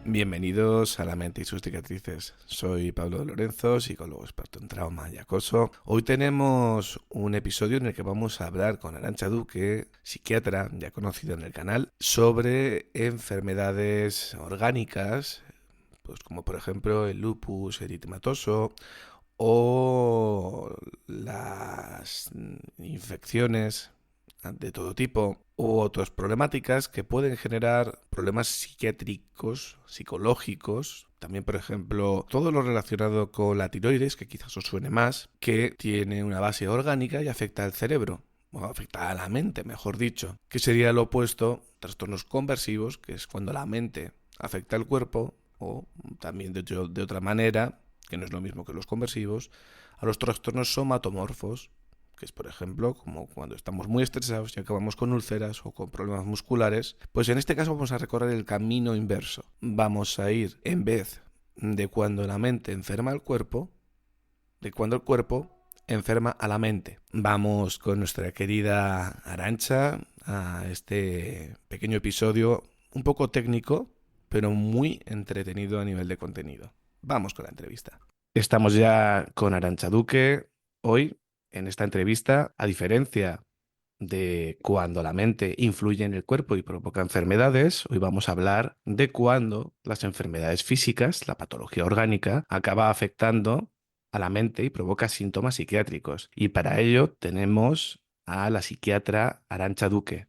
Bienvenidos a La mente y sus cicatrices. Soy Pablo de Lorenzo, psicólogo experto en trauma y acoso. Hoy tenemos un episodio en el que vamos a hablar con Arantxa Duque, psiquiatra ya conocida en el canal, sobre enfermedades orgánicas, pues como por ejemplo el lupus eritematoso o las infecciones de todo tipo u otras problemáticas que pueden generar problemas psiquiátricos, psicológicos, también por ejemplo todo lo relacionado con la tiroides, que quizás os suene más, que tiene una base orgánica y afecta al cerebro, o afecta a la mente, mejor dicho, que sería lo opuesto, trastornos conversivos, que es cuando la mente afecta al cuerpo, o también de otra manera, que no es lo mismo que los conversivos, a los trastornos somatomorfos, que es por ejemplo como cuando estamos muy estresados y acabamos con úlceras o con problemas musculares. Pues en este caso vamos a recorrer el camino inverso. Vamos a ir, en vez de cuando la mente enferma al cuerpo, de cuando el cuerpo enferma a la mente. Vamos con nuestra querida Arantxa a este pequeño episodio un poco técnico, pero muy entretenido a nivel de contenido. Vamos con la entrevista. Estamos ya con Arantxa Duque. Hoy, en esta entrevista, a diferencia de cuando la mente influye en el cuerpo y provoca enfermedades, hoy vamos a hablar de cuando las enfermedades físicas, la patología orgánica, acaba afectando a la mente y provoca síntomas psiquiátricos. Y para ello tenemos a la psiquiatra Arantxa Duque.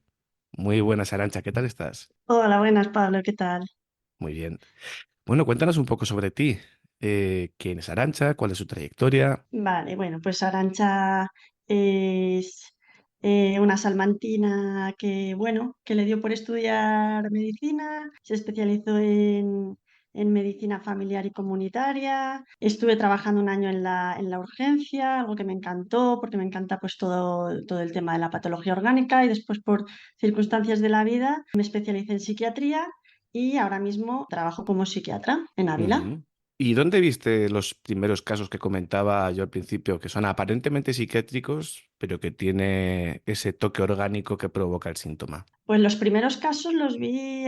Muy buenas, Arantxa, ¿qué tal estás? Hola, buenas, Pablo, ¿qué tal? Muy bien. Bueno, cuéntanos un poco sobre ti. ¿Quién es Arantxa? ¿Cuál es su trayectoria? Vale, bueno, pues Arantxa es una salmantina que, bueno, que le dio por estudiar medicina, se especializó en medicina familiar y comunitaria. Estuve trabajando un año en la urgencia, algo que me encantó, porque me encanta pues todo el tema de la patología orgánica y después por circunstancias de la vida me especialicé en psiquiatría y ahora mismo trabajo como psiquiatra en Ávila. Ujú. ¿Y dónde viste los primeros casos que comentaba yo al principio, que son aparentemente psiquiátricos, pero que tiene ese toque orgánico que provoca el síntoma? Pues los primeros casos los vi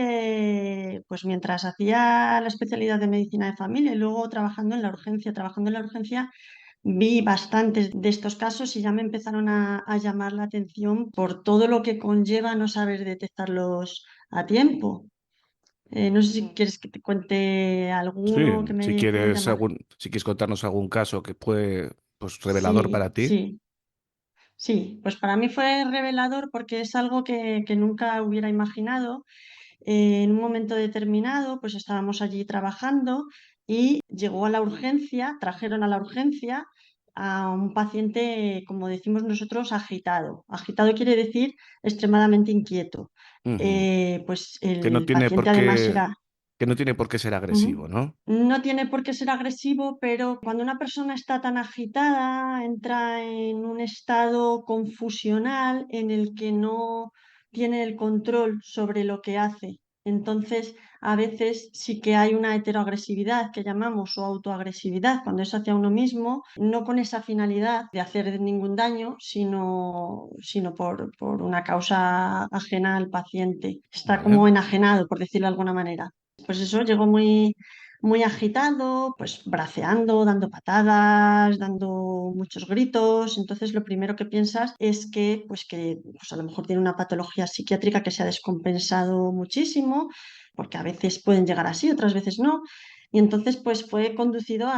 pues mientras hacía la especialidad de medicina de familia y luego trabajando en la urgencia. Trabajando en la urgencia vi bastantes de estos casos y ya me empezaron a llamar la atención por todo lo que conlleva no saber detectarlos a tiempo. No sé si quieres que te cuente Sí, alguno que me pueda llamar. si quieres contarnos algún caso que fue pues revelador Sí, para ti. sí. Sí, pues para mí fue revelador porque es algo que nunca hubiera imaginado. En un momento determinado, pues estábamos allí trabajando y llegó a la urgencia, trajeron a la urgencia a un paciente, como decimos nosotros, agitado. Agitado quiere decir extremadamente inquieto. Ujú. Pues Que no el tiene paciente por además qué, era... que no tiene por qué ser agresivo, Ujú. ¿no? No tiene por qué ser agresivo, pero cuando una persona está tan agitada, entra en un estado confusional en el que no tiene el control sobre lo que hace. Entonces, a veces sí que hay una heteroagresividad que llamamos o autoagresividad, cuando es hacia uno mismo, no con esa finalidad de hacer ningún daño, sino por una causa ajena al paciente. Está Vale. como enajenado, por decirlo de alguna manera. Pues eso, llegó muy agitado, pues braceando, dando patadas, dando muchos gritos. Entonces, lo primero que piensas es pues a lo mejor tiene una patología psiquiátrica que se ha descompensado muchísimo, porque a veces pueden llegar así, otras veces no. Y entonces, pues fue conducido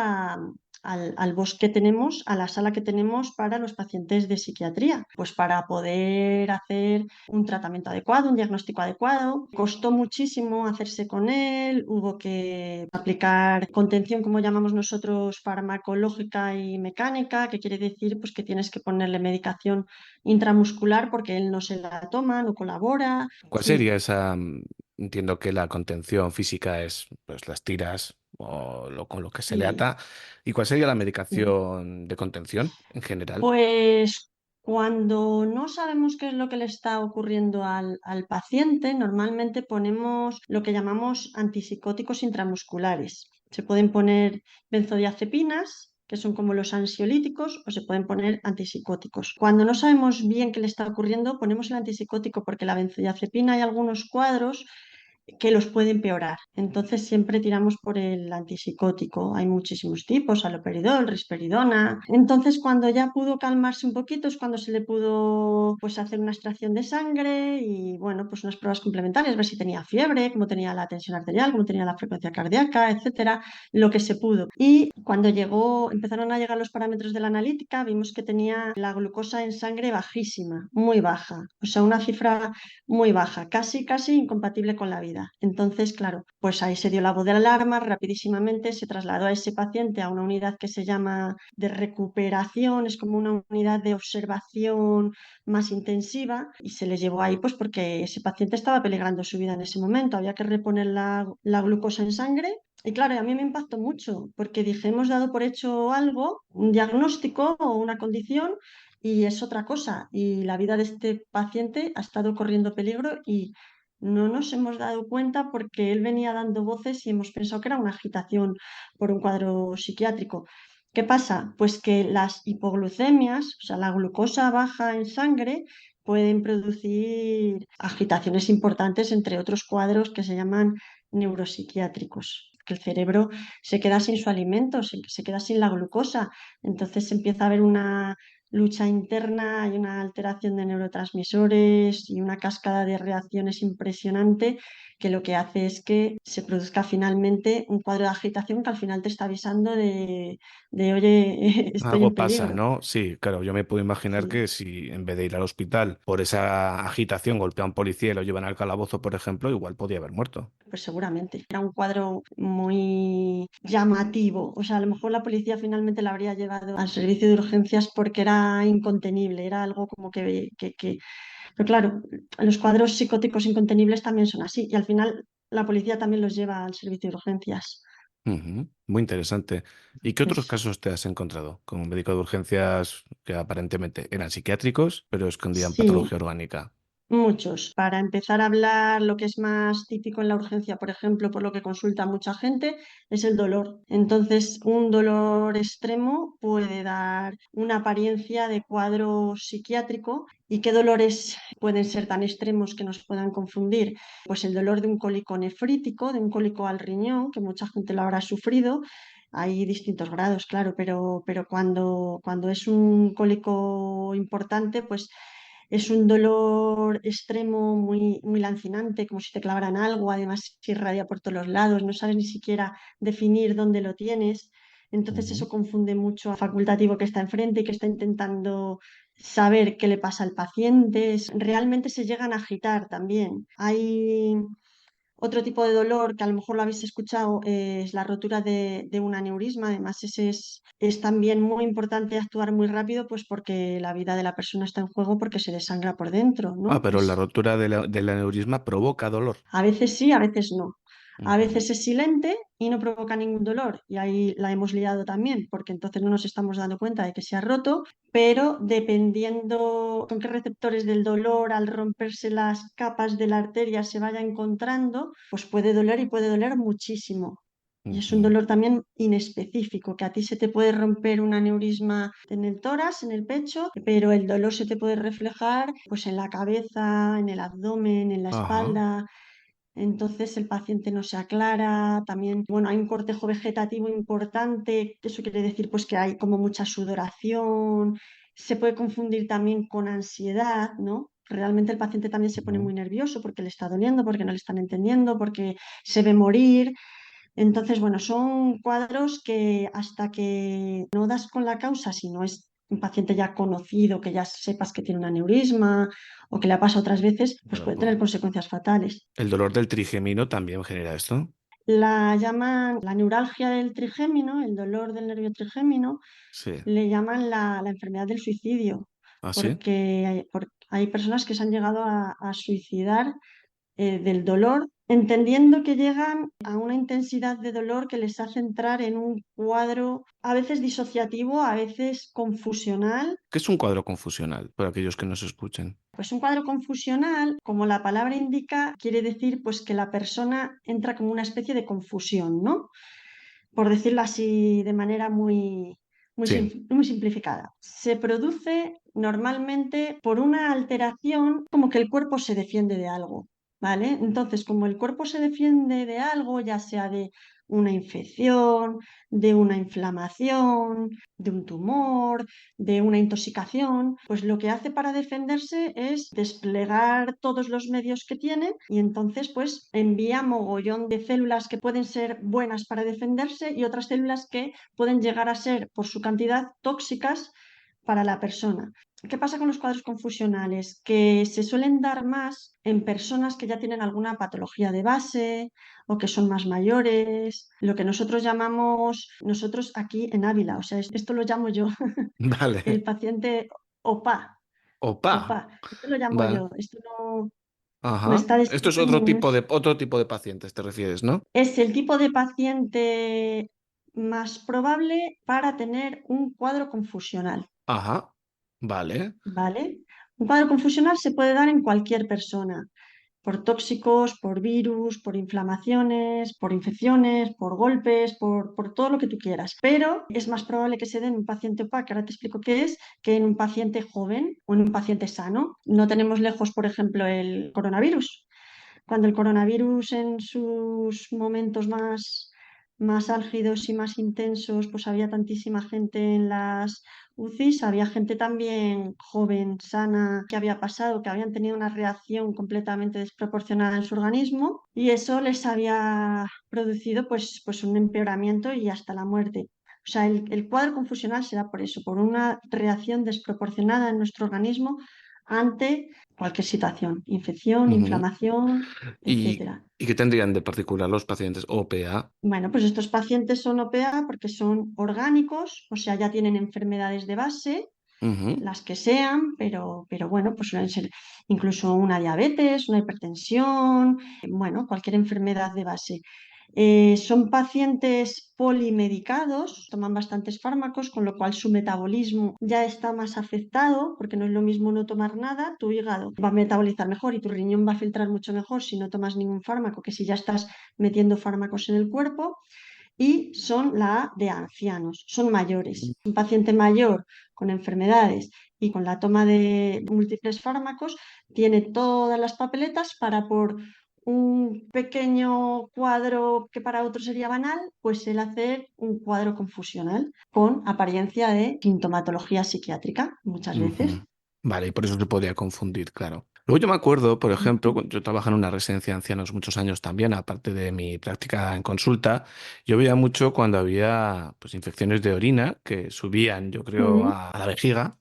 al box que tenemos, a la sala que tenemos para los pacientes de psiquiatría, pues para poder hacer un tratamiento adecuado, un diagnóstico adecuado. Costó muchísimo hacerse con él, hubo que aplicar contención, como llamamos nosotros, farmacológica y mecánica, que quiere decir pues que tienes que ponerle medicación intramuscular porque él no se la toma, no colabora. ¿Cuál Sí, sería esa? Entiendo que la contención física es pues las tiras o con lo que se le sí. ata. ¿Y cuál sería la Sí. medicación de contención en general? Pues cuando no sabemos qué es lo que le está ocurriendo al paciente, normalmente ponemos lo que llamamos antipsicóticos intramusculares. Se pueden poner benzodiazepinas, que son como los ansiolíticos, o se pueden poner antipsicóticos. Cuando no sabemos bien qué le está ocurriendo, ponemos el antipsicótico porque la benzodiazepina hay algunos cuadros que los puede empeorar. Entonces siempre tiramos por el antipsicótico. Hay muchísimos tipos, haloperidol, risperidona. Entonces cuando ya pudo calmarse un poquito es cuando se le pudo pues hacer una extracción de sangre y bueno, pues unas pruebas complementarias, ver si tenía fiebre, cómo tenía la tensión arterial, cómo tenía la frecuencia cardíaca, etcétera, lo que se pudo. Y cuando empezaron a llegar los parámetros de la analítica, vimos que tenía la glucosa en sangre bajísima, muy baja, o sea, una cifra muy baja, casi, casi incompatible con la vida. Entonces, claro, pues ahí se dio la voz de alarma, rapidísimamente se trasladó a ese paciente a una unidad que se llama de recuperación, es como una unidad de observación más intensiva y se le llevó ahí pues porque ese paciente estaba peligrando su vida en ese momento, había que reponer la glucosa en sangre. Y claro, a mí me impactó mucho porque dije, hemos dado por hecho algo, un diagnóstico o una condición y es otra cosa. Y la vida de este paciente ha estado corriendo peligro y no nos hemos dado cuenta porque él venía dando voces y hemos pensado que era una agitación por un cuadro psiquiátrico. ¿Qué pasa? Pues que las hipoglucemias, o sea, la glucosa baja en sangre, pueden producir agitaciones importantes, entre otros cuadros que se llaman neuropsiquiátricos. Que el cerebro se queda sin su alimento, se queda sin la glucosa. Entonces empieza a haber una lucha interna, hay una alteración de neurotransmisores y una cascada de reacciones impresionante que lo que hace es que se produzca finalmente un cuadro de agitación que al final te está avisando de oye, estoy en Algo pasa, peligro. ¿no? Sí, claro, yo me puedo imaginar Sí, que si en vez de ir al hospital por esa agitación golpea a un policía y lo llevan al calabozo, por ejemplo, igual podía haber muerto. pues seguramente. Era un cuadro muy llamativo. O sea, a lo mejor la policía finalmente la habría llevado al servicio de urgencias porque era incontenible, era algo como que. Pero claro, los cuadros psicóticos incontenibles también son así y al final la policía también los lleva al servicio de urgencias. Ujú, muy interesante. ¿Y qué otros Es, casos te has encontrado como médico de urgencias que aparentemente eran psiquiátricos, pero escondían sí, patología orgánica? muchos. Para empezar a hablar, lo que es más típico en la urgencia, por ejemplo, por lo que consulta mucha gente, es el dolor. Entonces, un dolor extremo puede dar una apariencia de cuadro psiquiátrico. ¿Y qué dolores pueden ser tan extremos que nos puedan confundir? Pues el dolor de un cólico nefrítico, de un cólico al riñón, que mucha gente lo habrá sufrido. Hay distintos grados, claro, pero cuando es un cólico importante, pues es un dolor extremo, muy, muy lancinante, como si te clavaran algo, además se irradia por todos los lados, no sabes ni siquiera definir dónde lo tienes. Entonces Ujú. eso confunde mucho al facultativo que está enfrente y que está intentando saber qué le pasa al paciente. Realmente se llegan a agitar también. Hay otro tipo de dolor que a lo mejor lo habéis escuchado es la rotura de un aneurisma. Además, ese es también muy importante actuar muy rápido, pues porque la vida de la persona está en juego porque se desangra por dentro, Ah, ¿no? pero la rotura del aneurisma provoca dolor. A veces sí, a veces no. A Ujú. veces es silente y no provoca ningún dolor. Y ahí la hemos liado también, porque entonces no nos estamos dando cuenta de que se ha roto, pero dependiendo con qué receptores del dolor al romperse las capas de la arteria se vaya encontrando, pues puede doler y puede doler muchísimo. Y es un Ujú. dolor también inespecífico, que a ti se te puede romper un aneurisma en el tórax, en el pecho, pero el dolor se te puede reflejar pues en la cabeza, en el abdomen, en la Ajá. espalda. Entonces el paciente no se aclara, también, bueno, hay un cortejo vegetativo importante, eso quiere decir pues que hay como mucha sudoración, se puede confundir también con ansiedad, ¿no? Realmente el paciente también se pone Ujú. muy nervioso porque le está doliendo, porque no le están entendiendo, porque se ve morir. Entonces, bueno, son cuadros que hasta que no das con la causa, si no es un paciente ya conocido, que ya sepas que tiene un aneurisma o que le ha pasado otras veces, pues puede tener Claro. consecuencias fatales. El dolor del trigemino también genera esto. La llaman la neuralgia del trigémino, el dolor del nervio trigémino, Sí. le llaman la enfermedad del suicidio, ¿Ah, sí? porque hay personas que se han llegado a suicidar del dolor, entendiendo que llegan a una intensidad de dolor que les hace entrar en un cuadro a veces disociativo, a veces confusional. ¿Qué es un cuadro confusional para aquellos que nos escuchen? Pues un cuadro confusional, como la palabra indica, quiere decir pues que la persona entra como una especie de confusión, ¿no? Por decirlo así de manera Sí. muy simplificada. Se produce normalmente por una alteración como que el cuerpo se defiende de algo, ¿vale? Entonces, como el cuerpo se defiende de algo, ya sea de una infección, de una inflamación, de un tumor, de una intoxicación, pues lo que hace para defenderse es desplegar todos los medios que tiene y entonces pues envía mogollón de células que pueden ser buenas para defenderse y otras células que pueden llegar a ser por su cantidad tóxicas para la persona. ¿Qué pasa con los cuadros confusionales? Que se suelen dar más en personas que ya tienen alguna patología de base o que son más mayores, lo que nosotros llamamos, nosotros aquí en Ávila, o sea, esto lo llamo yo, el Vale. paciente OPA, Opa. OPA, esto lo llamo Va. yo, esto no Ajá. está Esto es descrito en ningún... otro tipo de pacientes, te refieres, ¿no? Es el tipo de paciente más probable para tener un cuadro confusional, Ajá. Vale. ¿vale? Un cuadro confusional se puede dar en cualquier persona, por tóxicos, por virus, por inflamaciones, por infecciones, por golpes, por todo lo que tú quieras. Pero es más probable que se dé en un paciente OPA, que ahora te explico qué es, que en un paciente joven o en un paciente sano. No tenemos lejos, por ejemplo, el coronavirus. Cuando el coronavirus en sus momentos más álgidos y más intensos, pues había tantísima gente en las UCIs, había gente también joven, sana, que había pasado, que habían tenido una reacción completamente desproporcionada en su organismo y eso les había producido pues un empeoramiento y hasta la muerte. O sea, el cuadro confusional se da por eso, por una reacción desproporcionada en nuestro organismo ante cualquier situación, infección, Ujú. inflamación, ¿Y, etcétera. y qué tendrían de particular los pacientes OPA? Bueno, pues estos pacientes son OPA porque son orgánicos, o sea, ya tienen enfermedades de base, Ujú. las que sean, pero bueno, pues suelen ser incluso una diabetes, una hipertensión, bueno, cualquier enfermedad de base. Son pacientes polimedicados, toman bastantes fármacos, con lo cual su metabolismo ya está más afectado, porque no es lo mismo no tomar nada, tu hígado va a metabolizar mejor y tu riñón va a filtrar mucho mejor si no tomas ningún fármaco que si ya estás metiendo fármacos en el cuerpo y son la A de ancianos, son mayores. Un paciente mayor con enfermedades y con la toma de múltiples fármacos tiene todas las papeletas para por un pequeño cuadro que para otro sería banal, pues el hacer un cuadro confusional con apariencia de sintomatología psiquiátrica muchas veces. Ujú. Vale, y por eso se podía confundir, claro. Luego yo me acuerdo, por ejemplo, yo trabajo en una residencia de ancianos muchos años también, aparte de mi práctica en consulta, yo veía mucho cuando había pues infecciones de orina que subían, yo creo, Mm, a la vejiga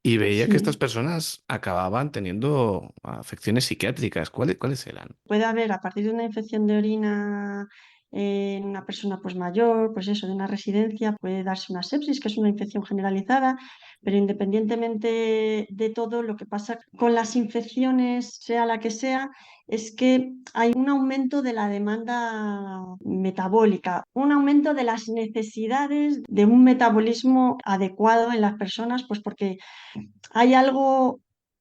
y veía que estas sí. personas acababan teniendo afecciones psiquiátricas. ¿Cuáles eran? Puede haber a partir de una infección de orina en una persona pues mayor, pues eso, de una residencia, puede darse una sepsis, que es una infección generalizada, pero independientemente de todo, lo que pasa con las infecciones, sea la que sea, es que hay un aumento de la demanda metabólica, un aumento de las necesidades de un metabolismo adecuado en las personas, pues porque hay algo,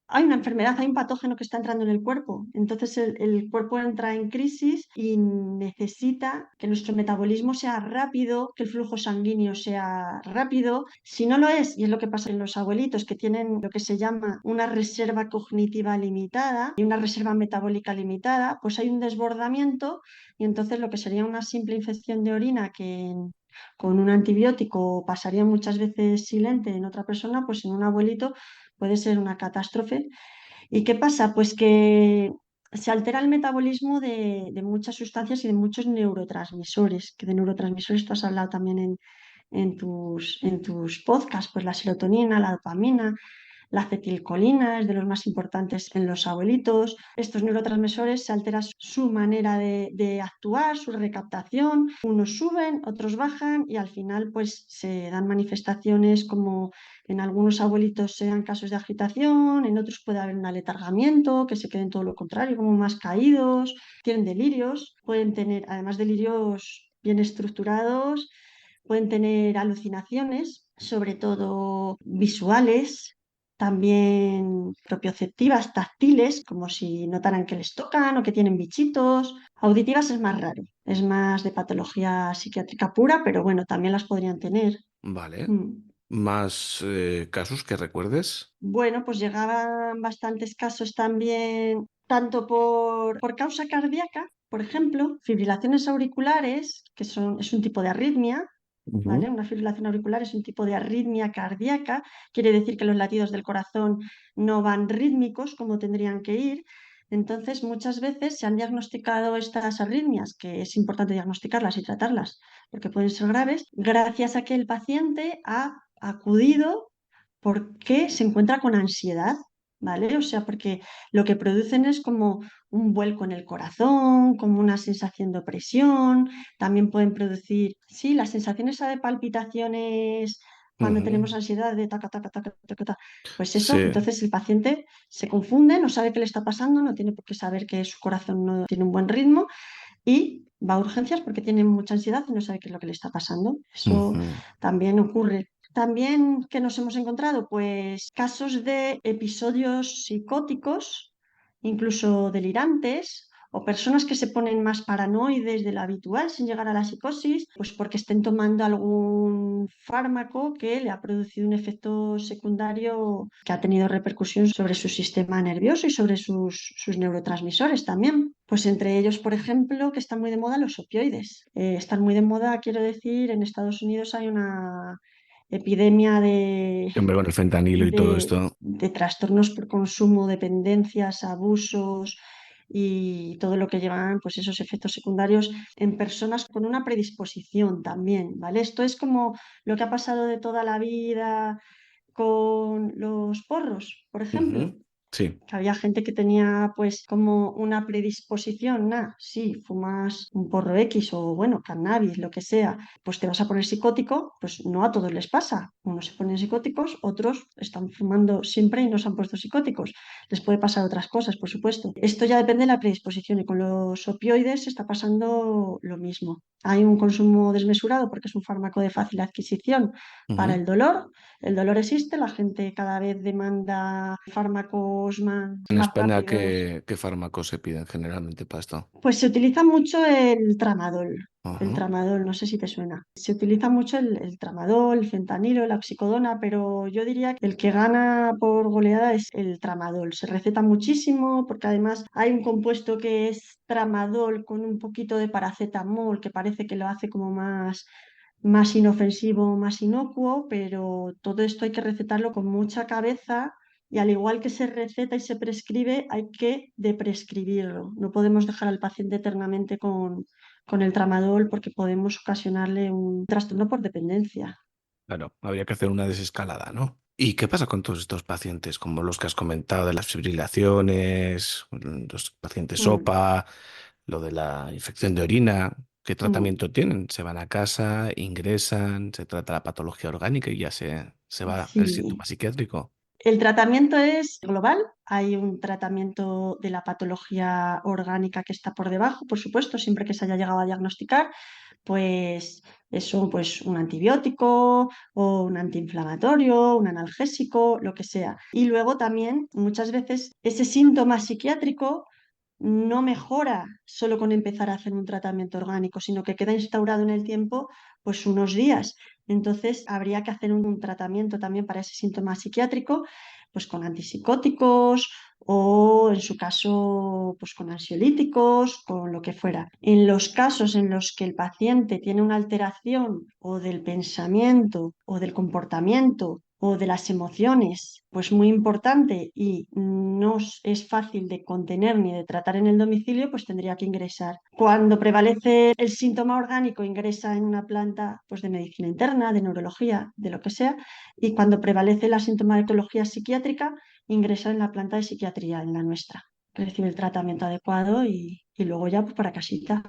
hay una enfermedad, hay un patógeno que está entrando en el cuerpo. Entonces el cuerpo entra en crisis y necesita que nuestro metabolismo sea rápido, que el flujo sanguíneo sea rápido. Si no lo es, y es lo que pasa en los abuelitos que tienen lo que se llama una reserva cognitiva limitada y una reserva metabólica limitada, pues hay un desbordamiento y entonces lo que sería una simple infección de orina que con un antibiótico pasaría muchas veces silente en otra persona, pues en un abuelito puede ser una catástrofe. ¿Y qué pasa? Pues que se altera el metabolismo de muchas sustancias y de muchos neurotransmisores, que de neurotransmisores tú has hablado también en tus podcasts, pues la serotonina, la dopamina, la acetilcolina es de los más importantes en los abuelitos. Estos neurotransmisores se altera su manera de actuar, su recaptación. Unos suben, otros bajan y al final pues se dan manifestaciones como en algunos abuelitos se dan casos de agitación, en otros puede haber un aletargamiento, que se queden todo lo contrario, como más caídos, tienen delirios, pueden tener además delirios bien estructurados, pueden tener alucinaciones, sobre todo visuales, también propioceptivas, táctiles, como si notaran que les tocan o que tienen bichitos. Auditivas es más raro, es más de patología psiquiátrica pura, pero bueno, también las podrían tener. Vale. Mm. ¿Más casos que recuerdes? Bueno, pues llegaban bastantes casos también, tanto por causa cardíaca, por ejemplo, fibrilaciones auriculares, es un tipo de arritmia. ¿Vale? Ujú. Una fibrilación auricular es un tipo de arritmia cardíaca, quiere decir que los latidos del corazón no van rítmicos como tendrían que ir. Entonces, muchas veces se han diagnosticado estas arritmias, que es importante diagnosticarlas y tratarlas, porque pueden ser graves, gracias a que el paciente ha acudido porque se encuentra con ansiedad, ¿vale? O sea, porque lo que producen es como un vuelco en el corazón, como una sensación de opresión, también pueden producir, sí, las sensaciones de palpitaciones cuando tenemos Ujú. ansiedad de taca, taca, taca, taca, taca. Pues eso, Sí. entonces el paciente se confunde, no sabe qué le está pasando, no tiene por qué saber que su corazón no tiene un buen ritmo y va a urgencias porque tiene mucha ansiedad y no sabe qué es lo que le está pasando. Eso Ujú. también ocurre. También que nos hemos encontrado, pues casos de episodios psicóticos, incluso delirantes, o personas que se ponen más paranoides de lo habitual sin llegar a la psicosis, pues porque estén tomando algún fármaco que le ha producido un efecto secundario que ha tenido repercusión sobre su sistema nervioso y sobre sus neurotransmisores también. Pues entre ellos, por ejemplo, que están muy de moda los opioides. Están muy de moda, quiero decir, en Estados Unidos hay una epidemia Hombre, con el fentanilo y todo esto. de trastornos por consumo, dependencias, abusos y todo lo que llevan pues esos efectos secundarios en personas con una predisposición también, ¿vale? Esto es como lo que ha pasado de toda la vida con los porros, por ejemplo, Ujú. Sí. que había gente que tenía pues como una predisposición, sí, fumas un porro X o bueno, cannabis, lo que sea, pues te vas a poner psicótico, pues no a todos les pasa. Unos se ponen psicóticos, otros están fumando siempre y no se han puesto psicóticos. Les puede pasar otras cosas, por supuesto. Esto ya depende de la predisposición y con los opioides está pasando lo mismo. Hay un consumo desmesurado porque es un fármaco de fácil adquisición para Ujú. el dolor. El dolor existe, la gente cada vez demanda fármacos En más España, rápidos. ¿qué fármacos se piden generalmente para esto? Pues se utiliza mucho el tramadol. El Ajá. tramadol, no sé si te suena. Se utiliza mucho el tramadol, el fentanilo, la oxicodona, pero yo diría que el que gana por goleada es el tramadol. Se receta muchísimo porque además hay un compuesto que es tramadol con un poquito de paracetamol que parece que lo hace como más inofensivo, más inocuo, pero todo esto hay que recetarlo con mucha cabeza y al igual que se receta y se prescribe, hay que deprescribirlo. No podemos dejar al paciente eternamente con el tramadol porque podemos ocasionarle un trastorno por dependencia. Claro, habría que hacer una desescalada, ¿no? ¿Y qué pasa con todos estos pacientes, como los que has comentado de las fibrilaciones, los pacientes Mm, SOPA, lo de la infección de orina? ¿Qué mm. tratamiento tienen? ¿Se van a casa, ingresan, se trata la patología orgánica y ya se va el Sí, síntoma psiquiátrico? el tratamiento es global. Hay un tratamiento de la patología orgánica que está por debajo, por supuesto, siempre que se haya llegado a diagnosticar, pues eso, pues un antibiótico o un antiinflamatorio, un analgésico, lo que sea. Y luego también muchas veces ese síntoma psiquiátrico no mejora solo con empezar a hacer un tratamiento orgánico, sino que queda instaurado en el tiempo pues unos días. Entonces habría que hacer un tratamiento también para ese síntoma psiquiátrico, pues con antipsicóticos o en su caso pues con ansiolíticos, con lo que fuera. En los casos en los que el paciente tiene una alteración o del pensamiento o del comportamiento o de las emociones, pues muy importante y no es fácil de contener ni de tratar en el domicilio, pues tendría que ingresar. Cuando prevalece el síntoma orgánico, ingresa en una planta pues de medicina interna, de neurología, de lo que sea, y cuando prevalece la sintomatología psiquiátrica, ingresa en la planta de psiquiatría, en la nuestra. Recibe el tratamiento adecuado y luego ya pues para casita.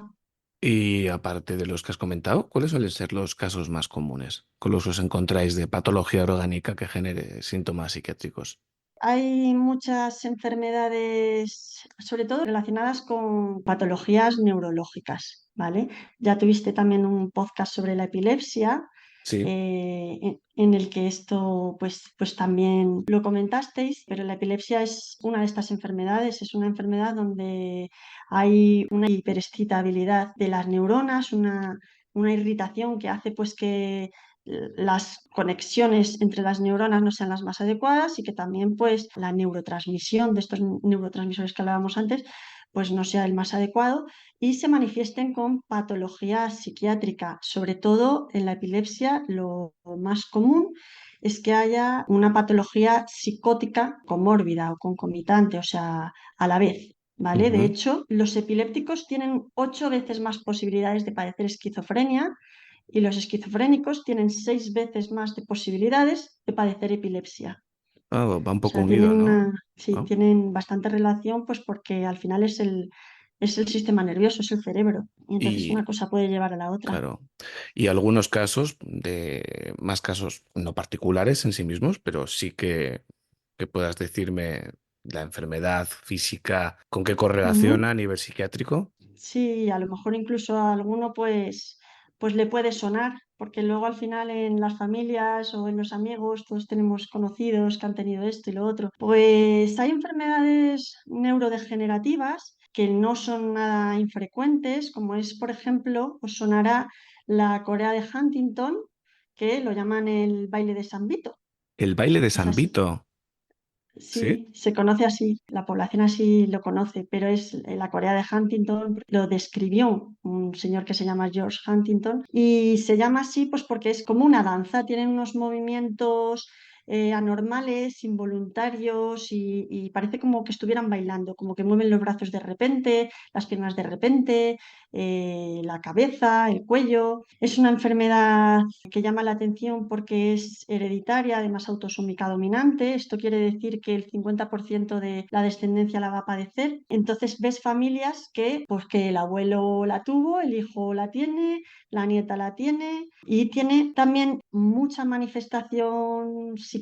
Y aparte de los que has comentado, ¿cuáles suelen ser los casos más comunes con los que os encontráis de patología orgánica que genere síntomas psiquiátricos? Hay muchas enfermedades, sobre todo relacionadas con patologías neurológicas, ¿vale? Ya tuviste también un podcast sobre la epilepsia, Sí. en el que esto pues también lo comentasteis, pero la epilepsia es una de estas enfermedades, es una enfermedad donde hay una hiperexcitabilidad de las neuronas, una irritación que hace pues que las conexiones entre las neuronas no sean las más adecuadas y que también pues la neurotransmisión de estos neurotransmisores que hablábamos antes pues no sea el más adecuado y se manifiesten con patología psiquiátrica. Sobre todo en la epilepsia, lo más común es que haya una patología psicótica comórbida o concomitante, o sea, a la vez. ¿Vale? De Ujú. hecho, los epilépticos tienen 8 veces más posibilidades de padecer esquizofrenia y los esquizofrénicos tienen 6 veces más de posibilidades de padecer epilepsia. Ah, va un O poco sea, tienen unido, ¿no? sí, Ah. tienen bastante relación, pues porque al final es el sistema nervioso, es el cerebro. Y entonces Y una cosa puede llevar a la otra. claro, y algunos casos de más casos no particulares en sí mismos, pero sí que puedas decirme la enfermedad física con qué correlaciona Ujú. a nivel psiquiátrico. Sí, a lo mejor incluso a alguno pues le puede sonar, porque luego al final en las familias o en los amigos todos tenemos conocidos que han tenido esto y lo otro. Pues hay enfermedades neurodegenerativas que no son nada infrecuentes, como es, por ejemplo, os sonará la Corea de Huntington, que lo llaman el baile de San Vito. El baile de Es San así. Vito, ¿sí? Sí, se conoce así, la población así lo conoce, pero es la Corea de Huntington, lo describió un señor que se llama George Huntington y se llama así pues porque es como una danza, tienen unos movimientos anormales, involuntarios y parece como que estuvieran bailando, como que mueven los brazos de repente, las piernas de repente, la cabeza, el cuello. Es una enfermedad que llama la atención porque es hereditaria, además autosómica dominante. Esto quiere decir que el 50% de la descendencia la va a padecer. Entonces ves familias que, pues que el abuelo la tuvo, el hijo la tiene, la nieta la tiene y tiene también mucha manifestación psiquiátrica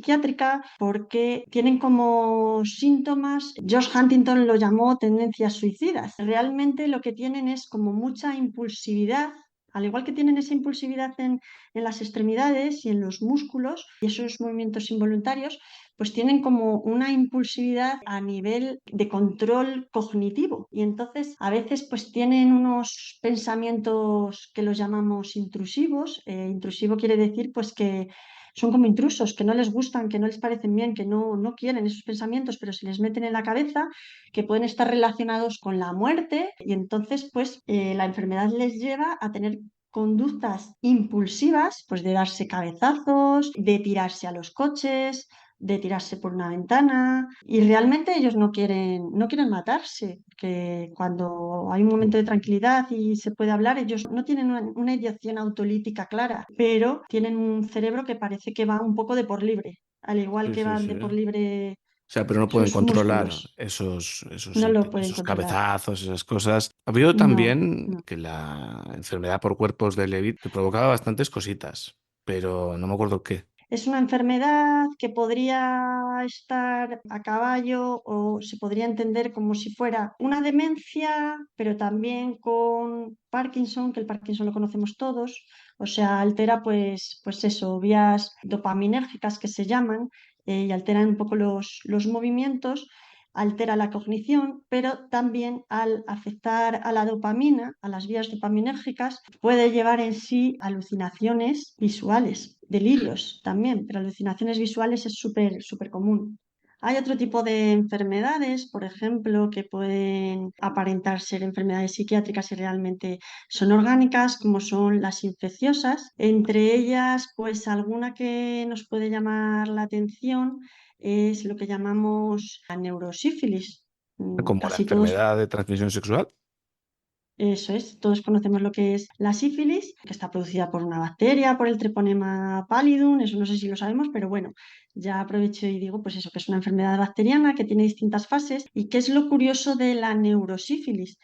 porque tienen como síntomas, George Huntington lo llamó tendencias suicidas. Realmente lo que tienen es como mucha impulsividad, al igual que tienen esa impulsividad en las extremidades y en los músculos y esos movimientos involuntarios, pues tienen como una impulsividad a nivel de control cognitivo y entonces a veces pues tienen unos pensamientos que los llamamos intrusivos. Intrusivo quiere decir pues que son como intrusos, que no les gustan, que no les parecen bien, que no quieren esos pensamientos, pero se les meten en la cabeza, que pueden estar relacionados con la muerte y entonces pues la enfermedad les lleva a tener conductas impulsivas, pues de darse cabezazos, de tirarse a los coches, de tirarse por una ventana y realmente ellos no quieren matarse, que cuando hay un momento de tranquilidad y se puede hablar, ellos no tienen una ideación autolítica clara, pero tienen un cerebro que parece que va un poco de por libre, al igual Sí, que sí, van sí. de por O libre sea, pero no pueden sus controlar músculos, esos, no lo pueden esos controlar. cabezazos, esas cosas. Ha habido No, también no. que la enfermedad por cuerpos de Levitt te provocaba bastantes cositas, pero no me acuerdo qué. Es una enfermedad que podría estar a caballo o se podría entender como si fuera una demencia, pero también con Parkinson, que el Parkinson lo conocemos todos, o sea, altera pues eso, vías dopaminérgicas que se llaman, y alteran un poco los movimientos, altera la cognición, pero también al afectar a la dopamina, a las vías dopaminérgicas, puede llevar en sí alucinaciones visuales, delirios también, pero alucinaciones visuales es súper, súper común. Hay otro tipo de enfermedades, por ejemplo, que pueden aparentar ser enfermedades psiquiátricas y realmente son orgánicas, como son las infecciosas. Entre ellas, pues alguna que nos puede llamar la atención es lo que llamamos la neurosífilis. Como la Casi todos. enfermedad de transmisión sexual. Eso es, todos conocemos lo que es la sífilis, que está producida por una bacteria, por el Treponema pallidum, eso no sé si lo sabemos, pero bueno, ya aprovecho y digo, pues eso, que es una enfermedad bacteriana que tiene distintas fases. ¿Y qué es lo curioso de la neurosífilis?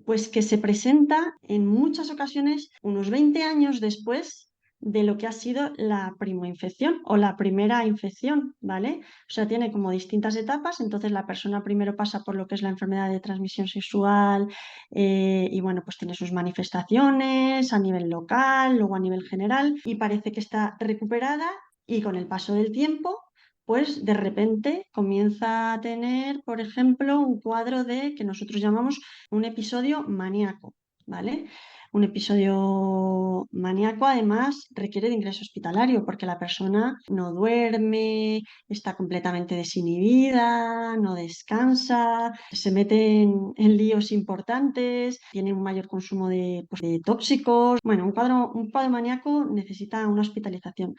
Pues que se presenta en muchas ocasiones unos 20 años después de lo que ha sido la primoinfección o la primera infección, ¿vale? O sea, tiene como distintas etapas, entonces la persona primero pasa por lo que es la enfermedad de transmisión sexual y bueno, pues tiene sus manifestaciones a nivel local, luego a nivel general y parece que está recuperada y con el paso del tiempo pues de repente comienza a tener, por ejemplo, un cuadro de que nosotros llamamos un episodio maníaco, ¿vale? Un episodio maníaco además requiere de ingreso hospitalario porque la persona no duerme, está completamente desinhibida, no descansa, se mete en líos importantes, tiene un mayor consumo de, pues, de tóxicos. Bueno, un cuadro maníaco necesita una hospitalización.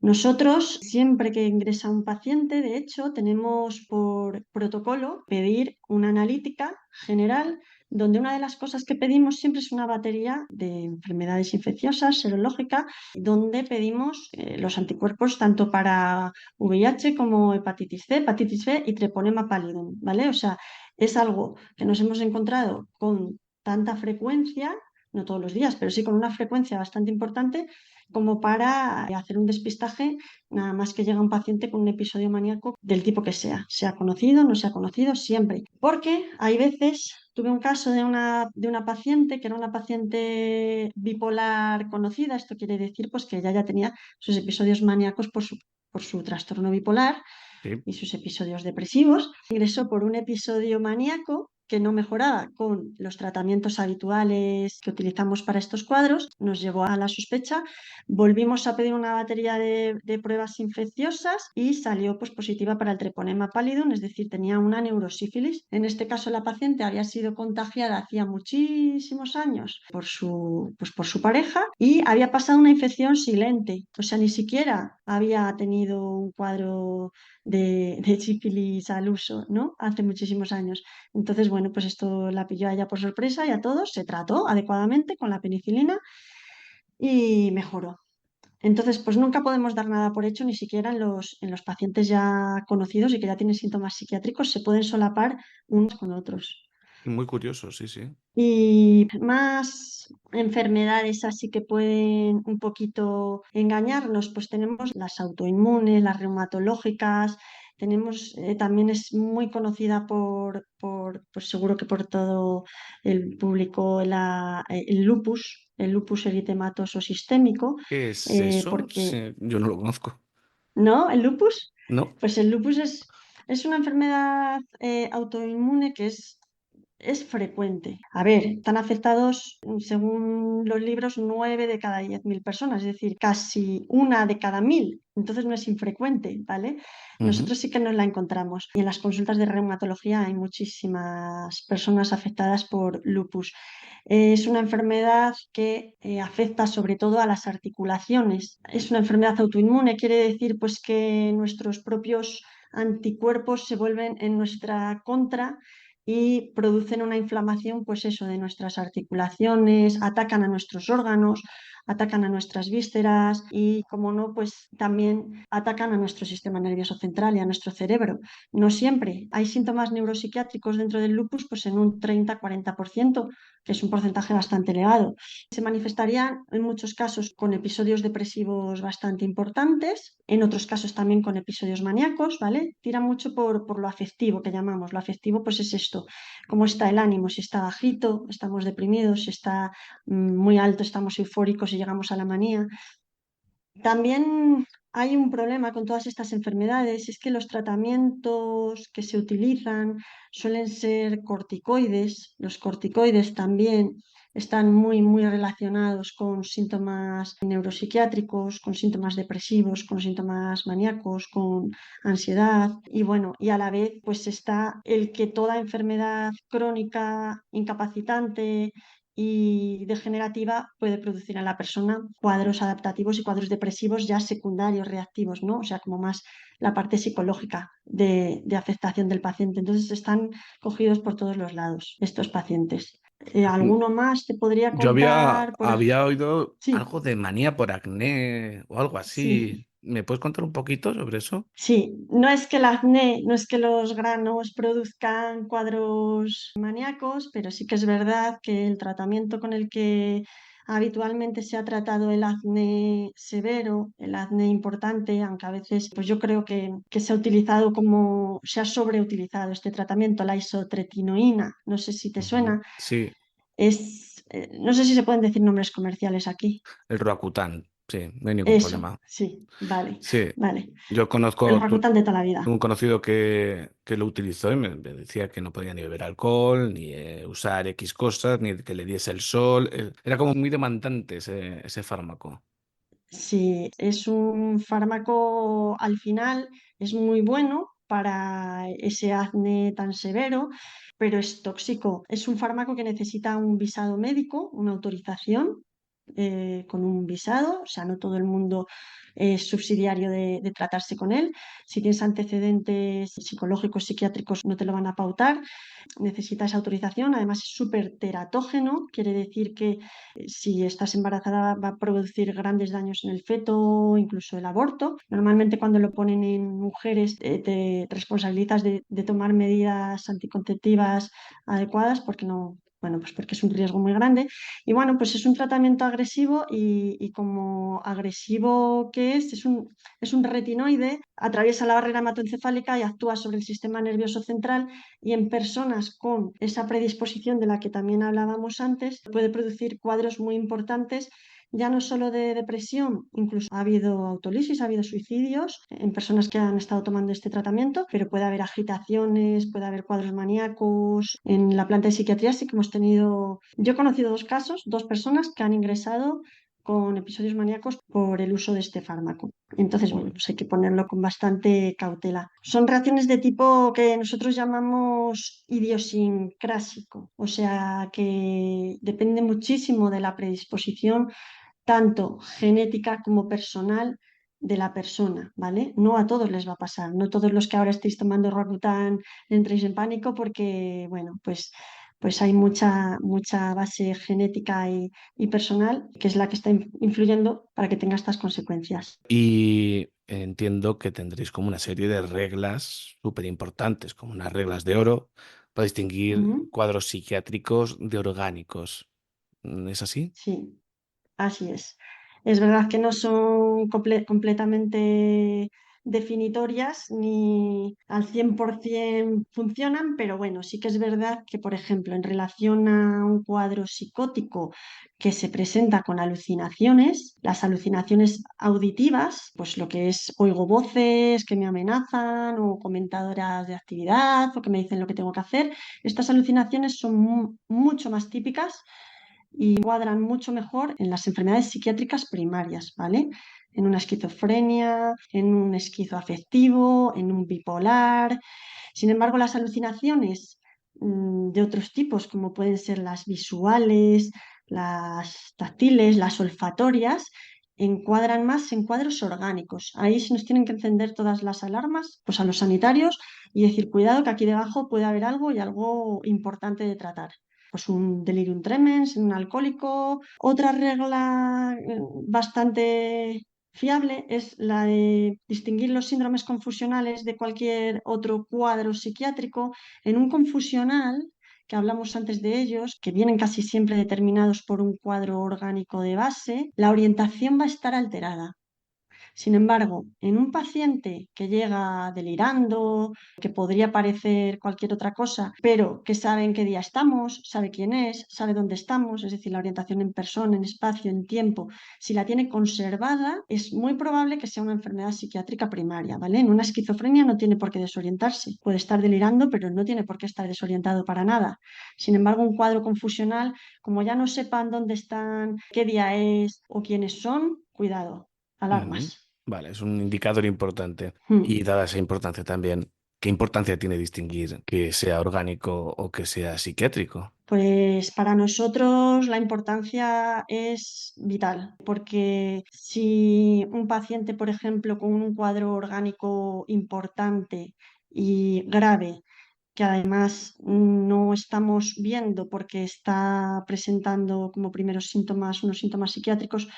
Nosotros, siempre que ingresa un paciente, de hecho, tenemos por protocolo pedir una analítica general, donde una de las cosas que pedimos siempre es una batería de enfermedades infecciosas, serológica, donde pedimos los anticuerpos tanto para VIH como hepatitis C y treponema pallidum, ¿vale? O sea, es algo que nos hemos encontrado con tanta frecuencia, no todos los días, pero sí con una frecuencia bastante importante como para hacer un despistaje nada más que llega un paciente con un episodio maníaco del tipo que sea conocido, no sea conocido, siempre. Porque hay veces, tuve un caso de una paciente que era una paciente bipolar conocida, esto quiere decir pues que ella ya tenía sus episodios maníacos por su trastorno bipolar Sí. y sus episodios depresivos. Ingresó por un episodio maníaco que no mejoraba con los tratamientos habituales que utilizamos para estos cuadros, nos llevó a la sospecha. Volvimos a pedir una batería de pruebas infecciosas y salió pues, positiva para el treponema pallidum, es decir, tenía una neurosífilis. En este caso, la paciente había sido contagiada hacía muchísimos años por su pareja y había pasado una infección silente, o sea, ni siquiera había tenido un cuadro de sífilis al uso, ¿no? Hace muchísimos años. Entonces, bueno, pues esto la pilló a ella por sorpresa y a todos se trató adecuadamente con la penicilina y mejoró. Entonces, pues nunca podemos dar nada por hecho, ni siquiera en los pacientes ya conocidos y que ya tienen síntomas psiquiátricos, se pueden solapar unos con otros. Muy curioso, sí, sí. Y más enfermedades así que pueden un poquito engañarnos, pues tenemos las autoinmunes, las reumatológicas, tenemos, también es muy conocida pues seguro que por todo el público, el lupus eritematoso sistémico, ¿Qué es eso? porque, Sí, yo no lo conozco. ¿no? El lupus, No. pues el lupus es una enfermedad autoinmune que es frecuente. A ver, están afectados, según los libros, 9 de cada 10.000 personas, es decir, casi una de cada 1.000. Entonces no es infrecuente, ¿vale? Ujú. Nosotros sí que nos la encontramos. Y en las consultas de reumatología hay muchísimas personas afectadas por lupus. Es una enfermedad que afecta sobre todo a las articulaciones. Es una enfermedad autoinmune, quiere decir pues que nuestros propios anticuerpos se vuelven en nuestra contra y producen una inflamación, pues eso, de nuestras articulaciones, atacan a nuestros órganos, atacan a nuestras vísceras y, como no, pues también atacan a nuestro sistema nervioso central y a nuestro cerebro. No siempre. Hay síntomas neuropsiquiátricos dentro del lupus, pues en un 30-40%, que es un porcentaje bastante elevado. Se manifestarían en muchos casos con episodios depresivos bastante importantes, en otros casos también con episodios maníacos, ¿vale? Tira mucho por lo afectivo que llamamos. Lo afectivo pues es esto, cómo está el ánimo, si está bajito, estamos deprimidos, si está muy alto, estamos eufóricos y llegamos a la manía. También hay un problema con todas estas enfermedades, es que los tratamientos que se utilizan suelen ser corticoides. Los corticoides también están muy relacionados con síntomas neuropsiquiátricos, con síntomas depresivos, con síntomas maníacos, con ansiedad. Y bueno, y a la vez pues está el que toda enfermedad crónica, incapacitante y degenerativa puede producir en la persona cuadros adaptativos y cuadros depresivos ya secundarios, reactivos, ¿no? O sea, como más la parte psicológica de afectación del paciente. Entonces están cogidos por todos los lados estos pacientes. ¿Alguno más te podría Yo contar? había oído Sí, algo de manía por acné o algo así. sí. ¿Me puedes contar un poquito sobre eso? Sí, no es que el acné, no es que los granos produzcan cuadros maníacos, pero sí que es verdad que el tratamiento con el que habitualmente se ha tratado el acné severo, el acné importante, aunque a veces pues yo creo que se ha utilizado como, se ha sobreutilizado este tratamiento, la isotretinoína, no sé si te Ujú. suena, Sí, no sé si se pueden decir nombres comerciales aquí. el Roacutan, sí, no hay ningún Eso, problema. sí, vale, Sí, vale. yo El conozco Roacutan de toda la vida. un conocido que lo utilizó y me decía que no podía ni beber alcohol, ni usar X cosas, ni que le diese el sol. Era como muy demandante ese fármaco. Sí, es un fármaco al final, es muy bueno para ese acné tan severo, pero es tóxico. Es un fármaco que necesita un visado médico, una autorización con un visado, o sea, no todo el mundo es subsidiario de tratarse con él. Si tienes antecedentes psicológicos, psiquiátricos, no te lo van a pautar. Necesitas autorización, además es súper teratógeno, quiere decir que si estás embarazada va a producir grandes daños en el feto, incluso el aborto. Normalmente cuando lo ponen en mujeres te responsabilizas de tomar medidas anticonceptivas adecuadas porque no, bueno, pues porque es un riesgo muy grande. Y bueno, pues es un tratamiento agresivo y como agresivo que es un retinoide, atraviesa la barrera hematoencefálica y actúa sobre el sistema nervioso central y en personas con esa predisposición de la que también hablábamos antes, puede producir cuadros muy importantes, ya no solo de depresión, incluso ha habido autolisis, ha habido suicidios en personas que han estado tomando este tratamiento, pero puede haber agitaciones, puede haber cuadros maníacos. En la planta de psiquiatría sí que hemos tenido, yo he conocido dos casos, dos personas que han ingresado con episodios maníacos por el uso de este fármaco. Entonces, bueno, Joder. pues hay que ponerlo con bastante cautela. Son reacciones de tipo que nosotros llamamos idiosincrásico, o sea que depende muchísimo de la predisposición, tanto genética como personal de la persona, ¿vale? No a todos les va a pasar, no todos los que ahora estéis tomando Roacutan entréis en pánico porque, bueno, pues hay mucha base genética y personal que es la que está influyendo para que tenga estas consecuencias. Y entiendo que tendréis como una serie de reglas súper importantes, como unas reglas de oro para distinguir Ujú. cuadros psiquiátricos de orgánicos. ¿Es así? Sí. Así es. Es verdad que no son completamente definitorias ni al 100% funcionan, pero bueno, sí que es verdad que, por ejemplo, en relación a un cuadro psicótico que se presenta con alucinaciones, las alucinaciones auditivas, pues lo que es oigo voces que me amenazan o comentadoras de actividad o que me dicen lo que tengo que hacer, estas alucinaciones son mucho más típicas y cuadran mucho mejor en las enfermedades psiquiátricas primarias, ¿vale? En una esquizofrenia, en un esquizoafectivo, en un bipolar. Sin embargo, las alucinaciones de otros tipos, como pueden ser las visuales, las táctiles, las olfatorias, encuadran más en cuadros orgánicos. Ahí se nos tienen que encender todas las alarmas, pues a los sanitarios y decir, cuidado que aquí debajo puede haber algo y algo importante de tratar pues un delirium tremens en un alcohólico. Otra regla bastante fiable es la de distinguir los síndromes confusionales de cualquier otro cuadro psiquiátrico. En un confusional, que hablamos antes de ellos, que vienen casi siempre determinados por un cuadro orgánico de base, la orientación va a estar alterada. Sin embargo, en un paciente que llega delirando, que podría parecer cualquier otra cosa, pero que sabe en qué día estamos, sabe quién es, sabe dónde estamos, es decir, la orientación en persona, en espacio, en tiempo, si la tiene conservada, es muy probable que sea una enfermedad psiquiátrica primaria, ¿vale? En una esquizofrenia no tiene por qué desorientarse, puede estar delirando, pero no tiene por qué estar desorientado para nada. Sin embargo, un cuadro confusional, como ya no sepan dónde están, qué día es o quiénes son, cuidado, Ujú. alarmas. Vale, es un indicador importante. Hmm. Y dada esa importancia también, ¿qué importancia tiene distinguir que sea orgánico o que sea psiquiátrico? Pues para nosotros la importancia es vital, porque si un paciente, por ejemplo, con un cuadro orgánico importante y grave, que además no estamos viendo porque está presentando como primeros síntomas unos síntomas psiquiátricos,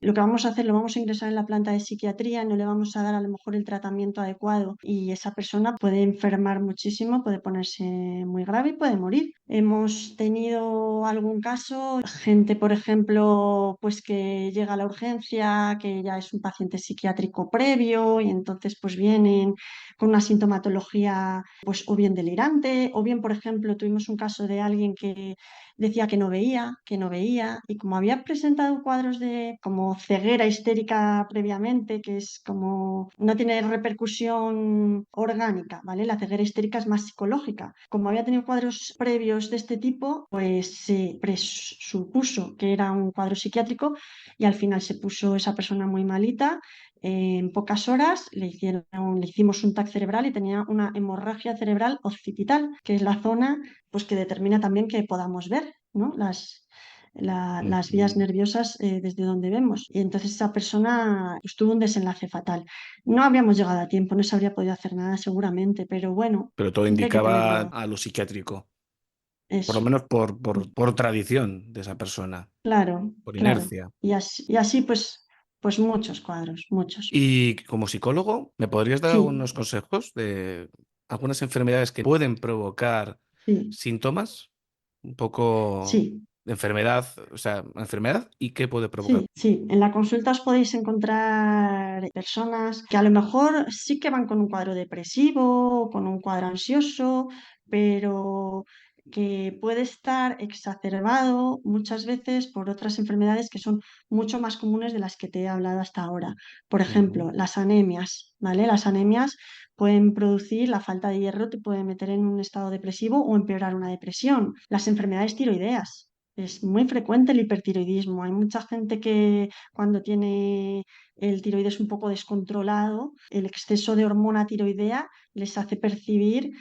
lo que vamos a hacer, lo vamos a ingresar en la planta de psiquiatría, no le vamos a dar a lo mejor el tratamiento adecuado y esa persona puede enfermar muchísimo, puede ponerse muy grave y puede morir. Hemos tenido algún caso, gente, por ejemplo, pues que llega a la urgencia, que ya es un paciente psiquiátrico previo y entonces pues vienen con una sintomatología pues o bien delirante o bien, por ejemplo, tuvimos un caso de alguien que decía que no veía, y como había presentado cuadros de como ceguera histérica previamente, que es como no tiene repercusión orgánica, ¿vale? La ceguera histérica es más psicológica. Como había tenido cuadros previos de este tipo, pues se presupuso que era un cuadro psiquiátrico y al final se puso esa persona muy malita. En pocas horas le hicimos un TAC cerebral y tenía una hemorragia cerebral occipital, que es la zona pues que determina también que podamos ver, ¿no? Las vías Ujú. nerviosas desde donde vemos. Y entonces esa persona pues, tuvo un desenlace fatal. No habríamos llegado a tiempo, no se habría podido hacer nada seguramente, pero bueno, Pero todo siempre hay que indicaba tenerlo. a lo psiquiátrico, por lo Eso, menos por tradición de esa persona, claro, por claro. inercia. Y así pues muchos cuadros, muchos. Y como psicólogo, ¿me podrías dar Sí, algunos consejos de algunas enfermedades que pueden provocar sí, síntomas? Un poco sí. de enfermedad, o sea, enfermedad y qué puede provocar. Sí, sí, en la consulta os podéis encontrar personas que a lo mejor sí que van con un cuadro depresivo, o con un cuadro ansioso, pero que puede estar exacerbado muchas veces por otras enfermedades que son mucho más comunes de las que te he hablado hasta ahora. Por Ujú. ejemplo, las anemias, ¿vale? Las anemias pueden producir la falta de hierro, te puede meter en un estado depresivo o empeorar una depresión. Las enfermedades tiroideas. Es muy frecuente el hipertiroidismo. Hay mucha gente que cuando tiene el tiroides un poco descontrolado, el exceso de hormona tiroidea les hace percibir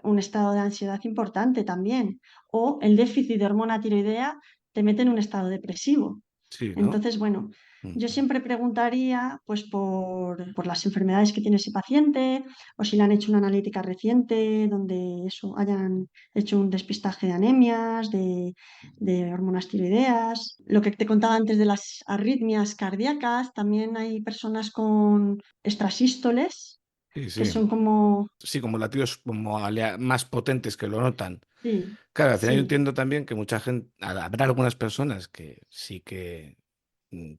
un estado de ansiedad importante también. O el déficit de hormona tiroidea te mete en un estado depresivo. Sí, ¿no? Entonces, bueno, yo Ujú. siempre preguntaría pues por las enfermedades que tiene ese paciente o si le han hecho una analítica reciente donde eso hayan hecho un despistaje de anemias, de hormonas tiroideas. Lo que te contaba antes de las arritmias cardíacas, también hay personas con extrasístoles Sí, que sí. son como, Sí, como latidos como más potentes que lo notan. sí, Claro, al final yo sí, entiendo también que mucha gente, habrá algunas personas que sí que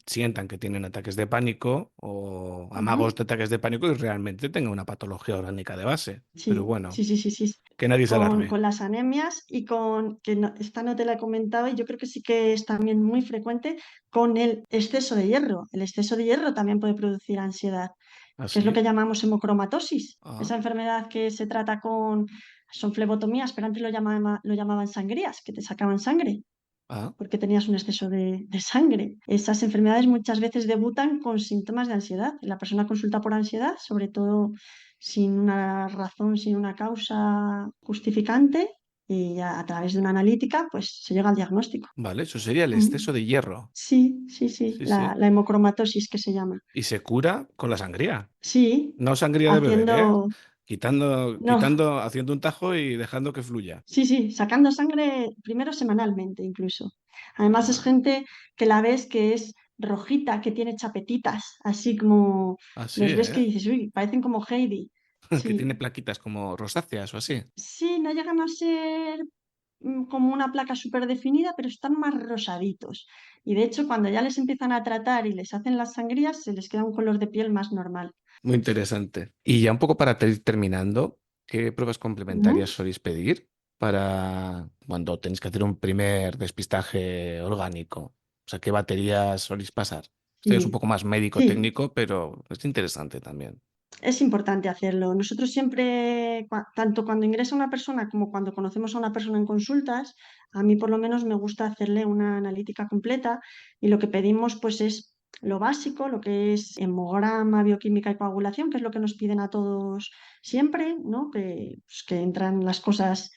sientan que tienen ataques de pánico o amagos ujú, de ataques de pánico y realmente tengan una patología orgánica de base. Pero sí, bueno, sí, sí, sí, sí. que nadie se alarme. Con las anemias y con, que esta no te la he comentado y yo creo que sí que es también muy frecuente con el exceso de hierro. El exceso de hierro también puede producir ansiedad, que es lo ¿Así? que llamamos hemocromatosis, Ah, esa enfermedad que se trata con, son flebotomías, pero antes lo llamaban sangrías, que te sacaban sangre ah. porque tenías un exceso de sangre. Esas enfermedades muchas veces debutan con síntomas de ansiedad. La persona consulta por ansiedad, sobre todo sin una razón, sin una causa justificante, y a través de una analítica, pues se llega al diagnóstico. Vale, eso sería el Mm. exceso de hierro. Sí, sí, sí, Sí, sí. la hemocromatosis que se llama. Y se cura con la sangría. Sí, No sangría de beber, ¿eh? haciendo, no, Haciendo un tajo y dejando que fluya. sí, sí, sacando sangre primero semanalmente incluso. Además es Ah, gente que la ves que es rojita, que tiene chapetitas, así como así, les ves que ¿eh? dices, uy, parecen como Heidi. Que tiene Sí, plaquitas como rosáceas o así. sí, no llegan a ser como una placa súper definida, pero están más rosaditos. Y de hecho, cuando ya les empiezan a tratar y les hacen las sangrías, se les queda un color de piel más normal. Muy interesante. Y ya un poco para ir terminando, ¿qué pruebas complementarias Ujú. soléis pedir para cuando tenéis que hacer un primer despistaje orgánico? O sea, ¿qué baterías soléis pasar? Esto es un Sí, poco más sí. médico-técnico, pero es interesante también. Es importante hacerlo. Nosotros siempre, tanto cuando ingresa una persona como cuando conocemos a una persona en consultas, a mí por lo menos me gusta hacerle una analítica completa y lo que pedimos pues es lo básico, lo que es hemograma, bioquímica y coagulación, que es lo que nos piden a todos siempre, ¿no? Que entran las cosas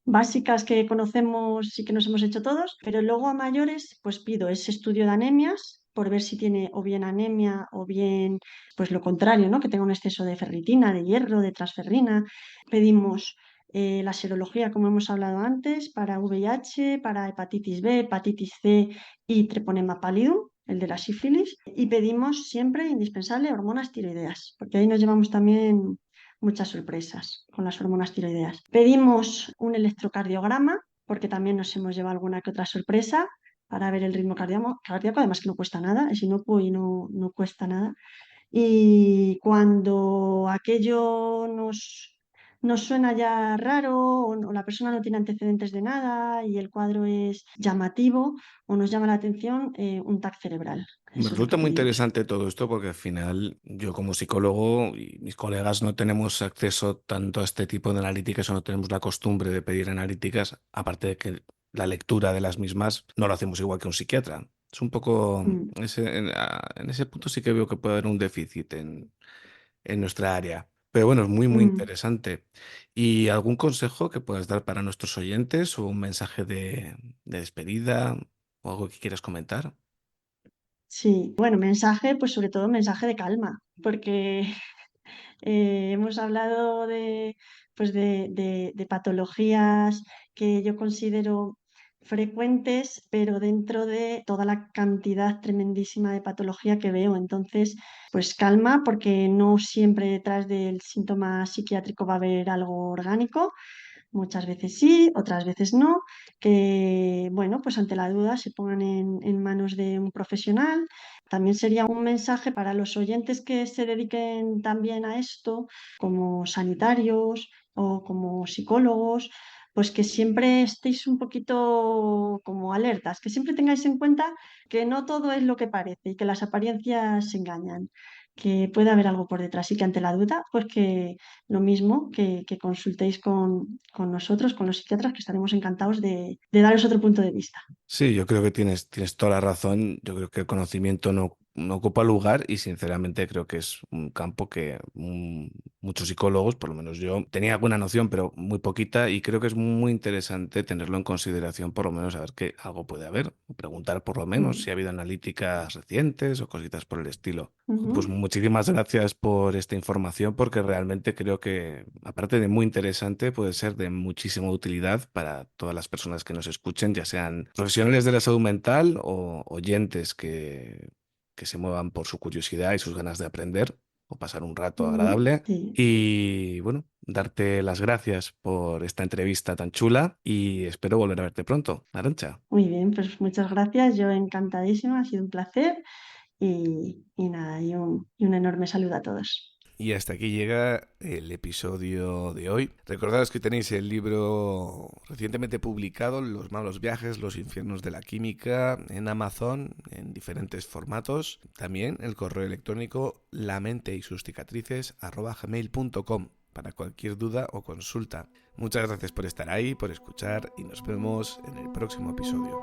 básicas que conocemos y que nos hemos hecho todos, pero luego a mayores pues pido ese estudio de anemias por ver si tiene o bien anemia o bien pues lo contrario, ¿no? Que tenga un exceso de ferritina, de hierro, de transferrina. Pedimos la serología, como hemos hablado antes, para VIH, para hepatitis B, hepatitis C y treponema pallidum, el de la sífilis. Y pedimos siempre, indispensable, hormonas tiroideas, porque ahí nos llevamos también muchas sorpresas con las hormonas tiroideas. Pedimos un electrocardiograma, porque también nos hemos llevado alguna que otra sorpresa para ver el ritmo cardíaco, además que no cuesta nada, es inocuo y no cuesta nada. Y cuando aquello nos suena ya raro o la persona no tiene antecedentes de nada y el cuadro es llamativo o nos llama la atención, un TAC cerebral. Me Eso es lo resulta que muy pedimos. interesante todo esto porque al final yo como psicólogo y mis colegas no tenemos acceso tanto a este tipo de analíticas o no tenemos la costumbre de pedir analíticas, aparte de que la lectura de las mismas no lo hacemos igual que un psiquiatra. Es un poco, Mm, en ese punto sí que veo que puede haber un déficit en nuestra área. Pero bueno, es muy, muy mm. interesante. ¿Y algún consejo que puedas dar para nuestros oyentes o un mensaje de despedida o algo que quieras comentar? Sí, bueno, mensaje, pues sobre todo mensaje de calma, porque hemos hablado pues de patologías que yo considero frecuentes, pero dentro de toda la cantidad tremendísima de patología que veo. Entonces, pues calma, porque no siempre detrás del síntoma psiquiátrico va a haber algo orgánico. Muchas veces sí, otras veces no, que bueno, pues ante la duda se pongan en manos de un profesional. También sería un mensaje para los oyentes que se dediquen también a esto, como sanitarios o como psicólogos, pues que siempre estéis un poquito como alertas, que siempre tengáis en cuenta que no todo es lo que parece y que las apariencias engañan, que puede haber algo por detrás y que ante la duda, pues que lo mismo, que consultéis con nosotros, con los psiquiatras, que estaremos encantados de daros otro punto de vista. Sí, yo creo que tienes toda la razón. Yo creo que el conocimiento no ocupa lugar y sinceramente creo que es un campo que muchos psicólogos, por lo menos yo, tenía alguna noción, pero muy poquita y creo que es muy interesante tenerlo en consideración, por lo menos saber que algo puede haber, o preguntar por lo menos Mm, si ha habido analíticas recientes o cositas por el estilo. Pues ujú, muchísimas gracias por esta información porque realmente creo que, aparte de muy interesante, puede ser de muchísima utilidad para todas las personas que nos escuchen, ya sean profesionales de la salud mental o oyentes que se muevan por su curiosidad y sus ganas de aprender o pasar un rato ujú, agradable. sí, Y bueno, darte las gracias por esta entrevista tan chula y espero volver a verte pronto, Arancha. muy bien, pues muchas gracias. Yo encantadísima, ha sido un placer y nada, y un enorme saludo a todos. Y hasta aquí llega el episodio de hoy. Recordaros que tenéis el libro recientemente publicado, Los malos viajes, los infiernos de la química, en Amazon, en diferentes formatos. También el correo electrónico lamenteysusticicatrices@gmail.com para cualquier duda o consulta. Muchas gracias por estar ahí, por escuchar y nos vemos en el próximo episodio.